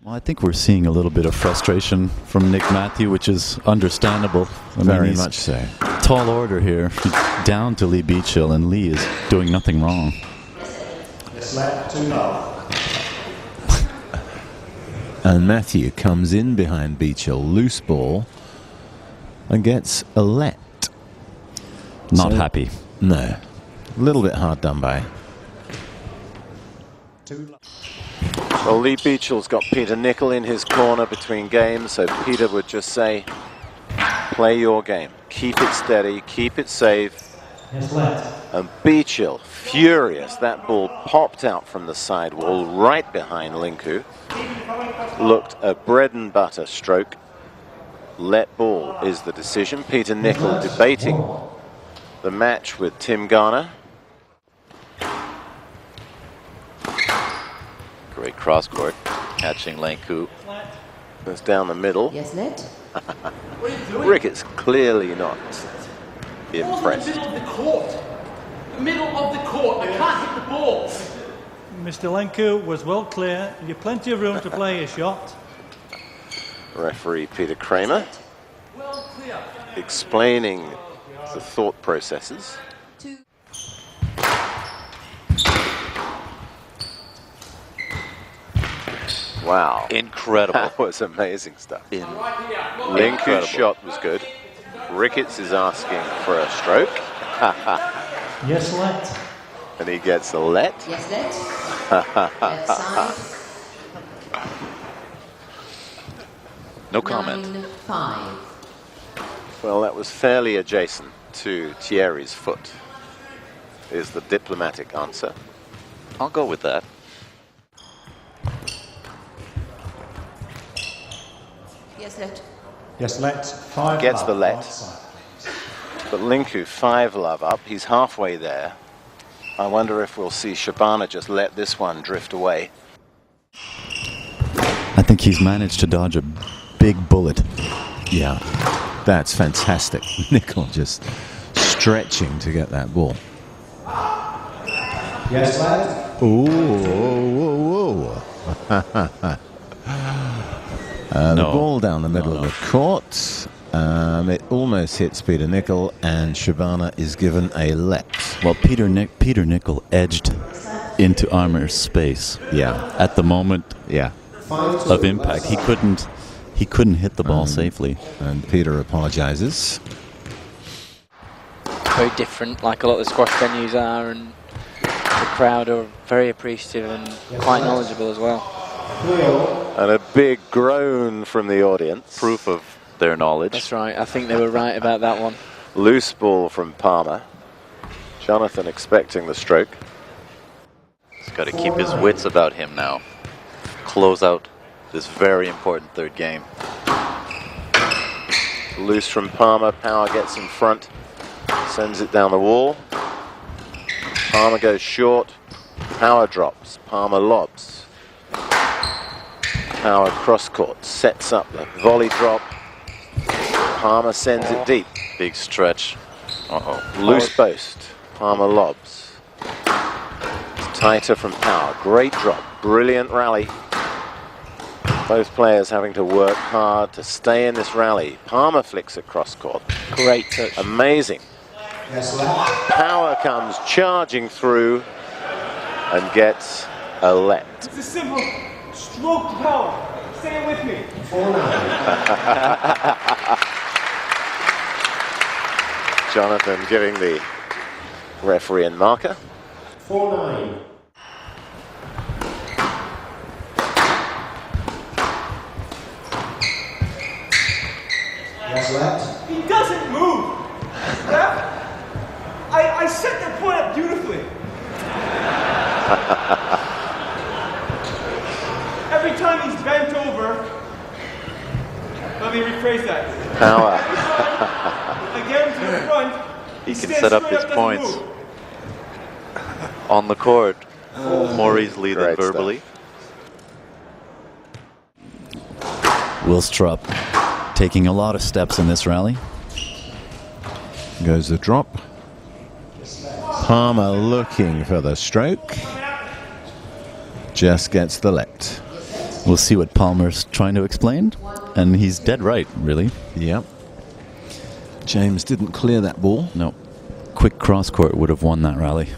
Well, I think we're seeing a little bit of frustration from Nick Mathew, which is understandable. Very much so. Tall order here. He's down to Lee Beechill, and Lee is doing nothing wrong. And Mathew comes in behind Beechill, loose ball, and gets a let. Not happy. No. A little bit hard done by. Well, Lee Beechill's got Peter Nicol in his corner between games, so Peter would just say, play your game. Keep it steady, keep it safe. And Beechill, furious. That ball popped out from the side wall right behind Linku. Looked a bread and butter stroke. Let ball is the decision. Peter Nicol debating the match with Tim Garner. Great cross court, catching Linku. Goes down the middle. Yes, net. Ricketts clearly not impressed. The middle of the court. The middle of the court. I can't hit the ball. Mr. Linku was well clear. You've plenty of room to play a shot. Referee Peter Kramer Well clear. explaining the thought processes. Wow. Incredible. That was amazing stuff. Incredible. Linku's shot was good. Ricketts is asking for a stroke. Yes, let. And he gets a let. Yes, net. Left side. No comment. 9-5. Well, that was fairly adjacent to Thierry's foot, is the diplomatic answer. I'll go with that. Yes, net. Yes, let. 5 Gets love the let. outside, please. But Linku 5 love up. He's halfway there. I wonder if we'll see Shabana just let this one drift away. I think he's managed to dodge a big bullet. Yeah, that's fantastic. Nicol just stretching to get that ball. Yes, let. Ooh, whoa, whoa. The ball down the middle of the court. It almost hits Peter Nicol, and Shabana is given a let. Well, Peter Nicol edged into Armour's space. Yeah. At the moment Yeah. of impact, he couldn't hit the ball safely. And Peter apologizes. Very different, like a lot of the squash venues are, and the crowd are very appreciative and quite knowledgeable as well. And a big groan from the audience. Proof of their knowledge. That's right, I think they were right about that one. Loose ball from Palmer. Jonathan expecting the stroke. He's got to keep his wits about him now. Close out this very important third game. Loose from Palmer. Power gets in front. Sends it down the wall. Palmer goes short. Power drops. Palmer lobs. Power cross court. Sets up the volley drop. Palmer sends it deep. Big stretch. Uh-oh. Loose post. Palmer lobs. It's tighter from Power. Great drop. Brilliant rally. Both players having to work hard to stay in this rally. Palmer flicks it cross court. Great touch. Amazing. Yes, let. Power comes charging through and gets a let. It's a simple stroke to power. Say it with me. 4-9. Jonathan giving the referee a marker. 4-9. Yes, let. He doesn't move. I set that point up beautifully. Every time he's bent over, let me rephrase that. Power. Again to the front. He can stands set up straight his doesn't points move. on the court more easily than Great verbally. Willstrup taking a lot of steps in this rally. Goes the drop. Palmer looking for the stroke. Just gets the let. We'll see what Palmer's trying to explain, and he's dead right, really. Yep. James didn't clear that ball. No. Quick cross-court would have won that rally.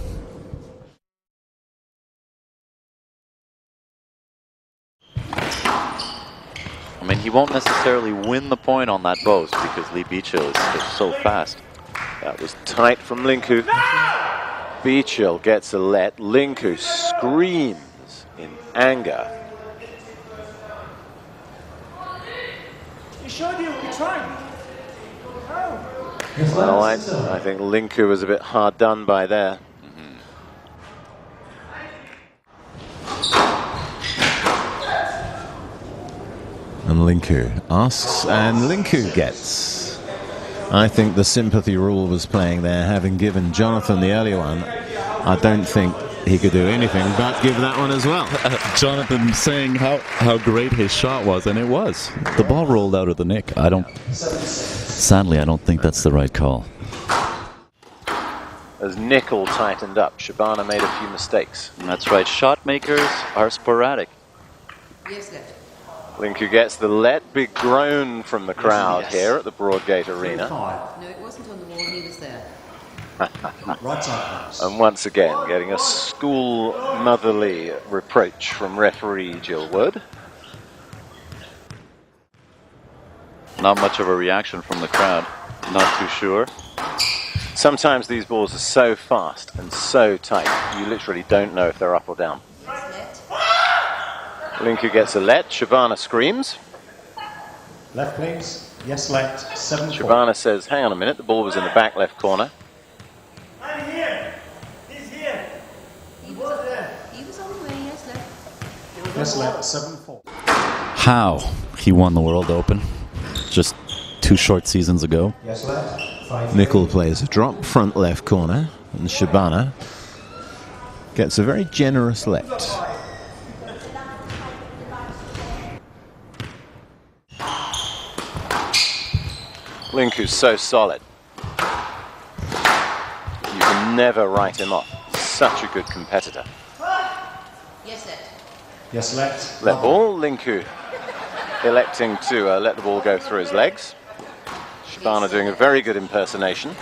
I mean, he won't necessarily win the point on that boast because Lee Beechill is just so fast. That was tight from Linku. Beechill gets a let. Linku screams in anger. You showed you, you tried. Well, I think Linku was a bit hard done by there. And Linku asks, and Linku gets. I think the sympathy rule was playing there, having given Jonathan the earlier one. I don't think he could do anything but give that one as well. Jonathan saying how great his shot was, and it was. The ball rolled out of the nick. Sadly, I don't think that's the right call. As Nickel tightened up, Shabana made a few mistakes. And that's right, shot makers are sporadic. Yes, left. Linku gets the let. Big groan from the crowd here at the Broadgate Arena. No, it wasn't on the wall, he was there. Right side. And once again, getting a school motherly reproach from referee Jill Wood. Not much of a reaction from the crowd. Not too sure. Sometimes these balls are so fast and so tight, you literally don't know if they're up or down. Linku gets a let. Shabana screams. Left, please. Yes, left. 7-4. Shabana says, hang on a minute, the ball was in the back left corner. I'm here. He's here. He was on the way, yes, left. Yes, left. 7-4. How he won the World Open just 2 short seasons ago. Yes, left. 5-3. Nickel plays a drop, front left corner, and Shabana gets a very generous let. Linku's so solid. You can never write him off. Such a good competitor. Yes, left. Yes, left. Let ball, Linku electing to let the ball go through his legs. Shabana doing a very good impersonation.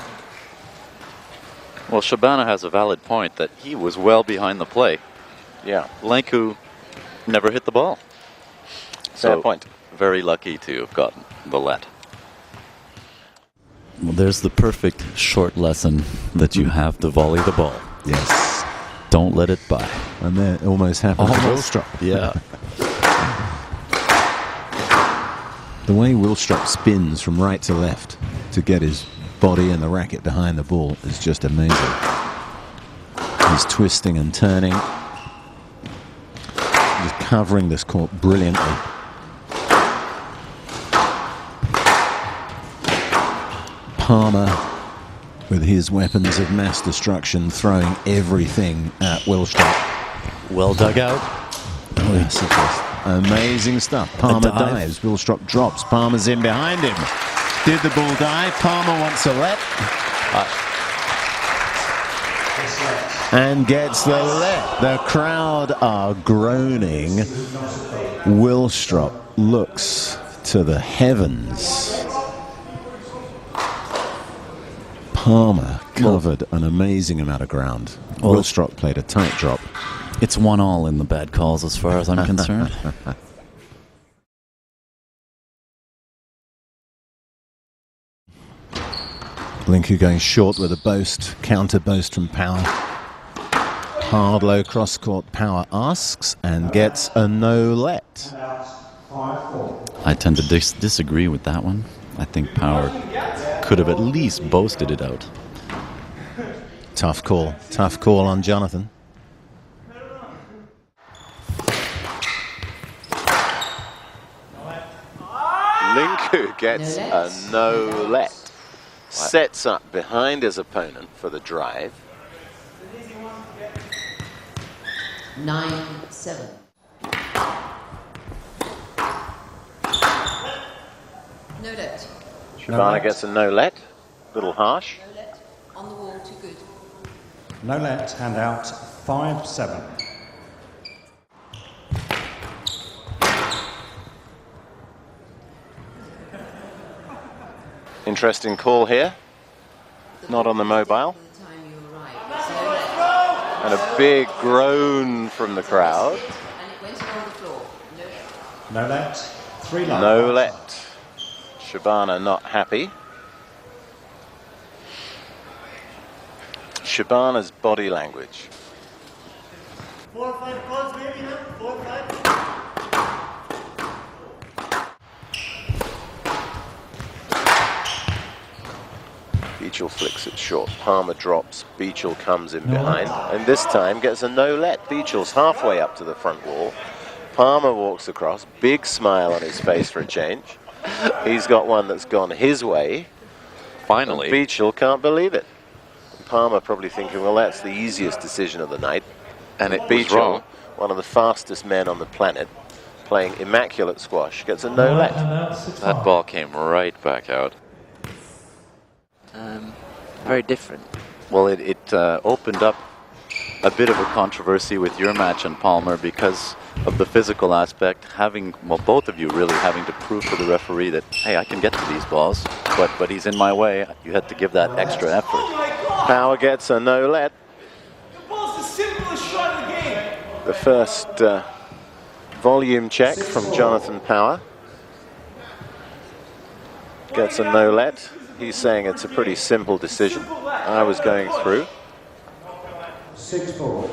Well, Shabana has a valid point that he was well behind the play. Yeah, Lenku never hit the ball. fair point. Very lucky to have gotten the let. Well, there's the perfect short lesson that you have to volley the ball. Yes. Don't let it by. And then it almost happened to Almost. Willstrop. Yeah. The way Willstrop spins from right to left to get his body and the racket behind the ball is just amazing. He's twisting and turning, just covering this court brilliantly. Palmer, with his weapons of mass destruction, throwing everything at Willstrop. Well dug out. Oh, yes, it was amazing stuff. Palmer dive. dives, Willstrop drops, Palmer's in behind him. Did the ball dive? Palmer wants a let. And gets the let. The crowd are groaning. Willstrop looks to the heavens. Palmer covered an amazing amount of ground. Well, Willstrop played a tight drop. It's 1-1 in the bad calls as far as I'm concerned. Linku going short with a boast, counter boast from Power. Hard low cross court. Power asks and gets a no let. I tend to disagree with that one. I think Power could have at least boasted it out. Tough call on Jonathan. Linku gets a no let. Sets up behind his opponent for the drive. 9-7. No let. Shabana gets a no let. Little harsh. No let. On the wall, too good. No let, hand out. 5-7. Interesting call here. Not on the mobile. And a big groan from the crowd. No let. 3 love. No let. Shabana not happy. Shabana's body language. 4 or 5 calls maybe now? 4 or 5? Beechill flicks it short. Palmer drops. Beechill comes in behind. And this time gets a no-let. Beechill's halfway up to the front wall. Palmer walks across. Big smile on his face for a change. He's got one that's gone his way. Finally. Beechill can't believe it. Palmer probably thinking, well, that's the easiest decision of the night. And it was Beechill, wrong. one of the fastest men on the planet, playing immaculate squash, gets a no-let. That ball came right back out. Very different. Well, it opened up a bit of a controversy with your match and Palmer because of the physical aspect, well, both of you really having to prove to the referee that, hey, I can get to these balls, but he's in my way. You had to give that extra effort. Power gets a no-let. The ball's the simplest shot in the game. The first volume check from Jonathan Power. Gets a no-let. He's saying it's a pretty simple decision. I was going through. 6-4.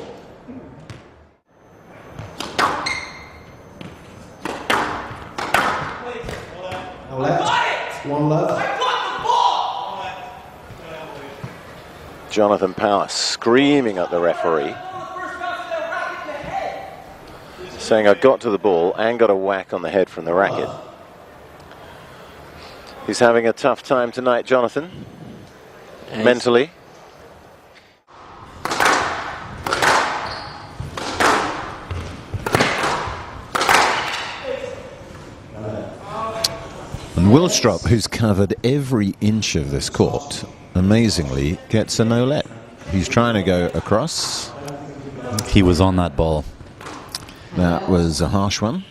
No let. 1 love. Jonathan Power screaming at the referee, saying I got to the ball and got a whack on the head from the racket. He's having a tough time tonight, Jonathan, mentally. And Willstrop, who's covered every inch of this court, amazingly gets a no-let. He's trying to go across. He was on that ball. That was a harsh one.